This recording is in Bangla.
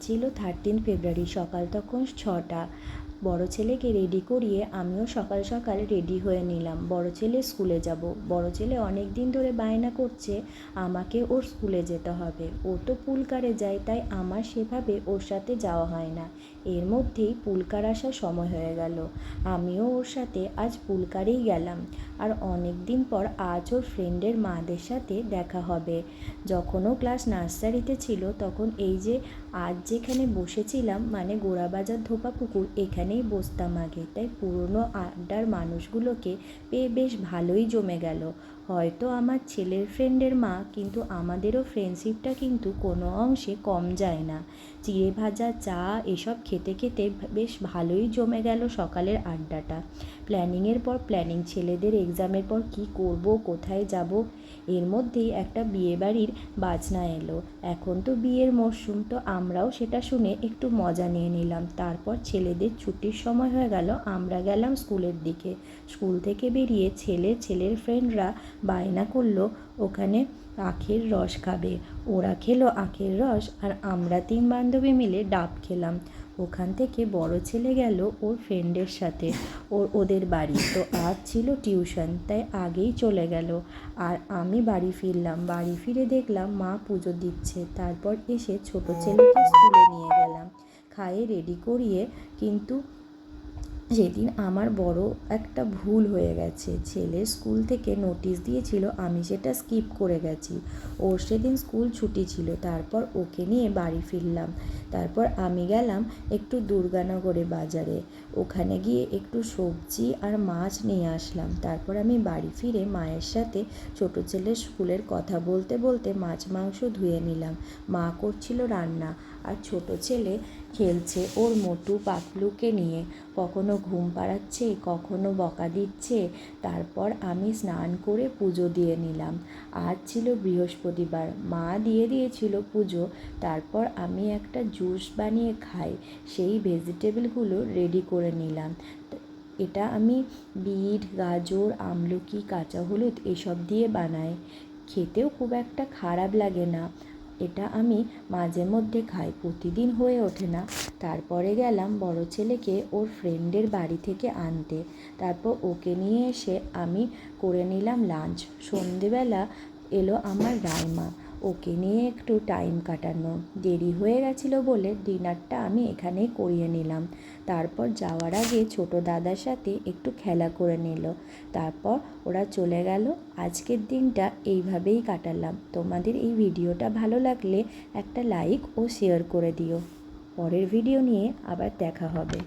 ছিল 13 ফেব্রুয়ারি। সকাল তখন 6টা। বড় ছেলেকে রেডি করিয়ে আমিও সকাল সকাল রেডি হয়ে নিলাম। বড় ছেলে স্কুলে যাব। বড় ছেলে অনেক দিন ধরে বায়না করছে আমাকে ওর স্কুলে যেতে হবে। ও তো পুলকারে যায়, তাই আমার সেভাবে ওর সাথে যাওয়া হয় না। এর মধ্যেই পুলকার আসার সময় হয়ে গেল। আমিও ওর সাথে আজ পুলকারেই গেলাম। আর অনেক দিন পর আজ ওর ফ্রেন্ডের মাদের সাথে দেখা হবে। যখন ও ক্লাস নার্সারিতে ছিল তখন এই যে আজ যেখানে বসেছিলাম, মানে গোড়াবাজার ধোপা পুকুর, এখানেই বসতাম আগে। তাই পুরনো আড্ডার মানুষগুলোকে পেয়ে বেশ ভালোই জমে গেল। হয়তো আমার ছেলের ফ্রেন্ডের মা, কিন্তু আমাদেরও ফ্রেন্ডশিপটা কিন্তু কোনো অংশে কম যায় না। চিড়ে ভাজা, চা এসব খেতে খেতে বেশ ভালোই জমে গেল সকালের আড্ডাটা। প্ল্যানিংয়ের পর প্ল্যানিং, ছেলেদের এক্সামের পর কি করব, কোথায় যাব। এর মধ্যেই একটা বিয়েবাড়ির বাজনা এলো। এখন তো বিয়ের মরশুম, তো আমরাও সেটা শুনে একটু মজা নিয়ে নিলাম। তারপর ছেলেদের ছুটির সময় হয়ে গেল, আমরা গেলাম স্কুলের দিকে। স্কুল থেকে বেরিয়ে ছেলের ফ্রেন্ডরা বায়না করলো ওখানে আখের রস খাবে। ওরা খেলো আখের রস, আর আমরা 3 বান্ধবী মিলে ডাব খেলাম। ওখান থেকে বড় ছেলে গেল ওর ফ্রেন্ডের সাথে ওদের বাড়ি। তো আজ ছিল টিউশন, তাই আগেই চলে গেল। আর আমি বাড়ি ফিরলাম। বাড়ি ফিরে দেখলাম মা পুজো দিচ্ছে। তারপর এসে ছোট ছেলেকে স্কুলে নিয়ে গেলাম খাইয়ে রেডি করিয়ে। কিন্তু সেদিন আমার বড় একটা ভুল হয়ে গেছে। ছেলের স্কুল থেকে নোটিশ দিয়েছিল, আমি সেটা স্কিপ করে গেছি। ওর সেদিন স্কুল ছুটি ছিল। তারপর ওকে নিয়ে বাড়ি ফিরলাম। তারপর আমি গেলাম একটু দুর্গানগরে বাজারে। ওখানে গিয়ে একটু সবজি আর মাছ নিয়ে আসলাম। তারপর আমি বাড়ি ফিরে মায়ের সাথে ছোট ছেলের স্কুলের কথা বলতে বলতে মাছ মাংস ধুয়ে নিলাম। মা করছিল রান্না, আর ছোট ছেলে খেলছে ওর মোটু পাতলুকে নিয়ে। কখনো ঘুম পাড়াচ্ছে, কখনো বকা দিচ্ছে। তারপর আমি স্নান করে পুজো দিয়ে নিলাম। আজ ছিল বৃহস্পতিবার, মা দিয়ে দিয়েছিল পুজো। তারপর আমি একটা জুস বানিয়ে খাই, সেই ভেজিটেবলগুলো রেডি করে নিলাম। এটা আমি বিট, গাজর, আমলকি, কাঁচা হলুদ এসব দিয়ে বানাই। খেতেও খুব একটা খারাপ লাগে না। এটা আমি মাঝে মধ্যে খাই, প্রতিদিন হয়ে ওঠে না। তারপরে গেলাম বড় ছেলেকে ওর ফ্রেন্ডের বাড়ি থেকে আনতে। তারপর ওকে নিয়ে এসে আমি করে নিলাম লাঞ্চ। সন্ধেবেলা এলো আমার রাইমা, ওকে নিয়ে একটু টাইম কাটানো। দেরি হয়ে গেছিলো বলে ডিনারটা আমি এখানেই করিয়ে নিলাম। তারপর যাওয়ার আগে ছোট দাদার সাথে একটু খেলা করে নিল। তারপর ওরা চলে গেল। আজকের দিনটা এইভাবেই কাটালাম। তোমাদের এই ভিডিওটা ভালো লাগলে একটা লাইক ও শেয়ার করে দিও। পরের ভিডিও নিয়ে আবার দেখা হবে।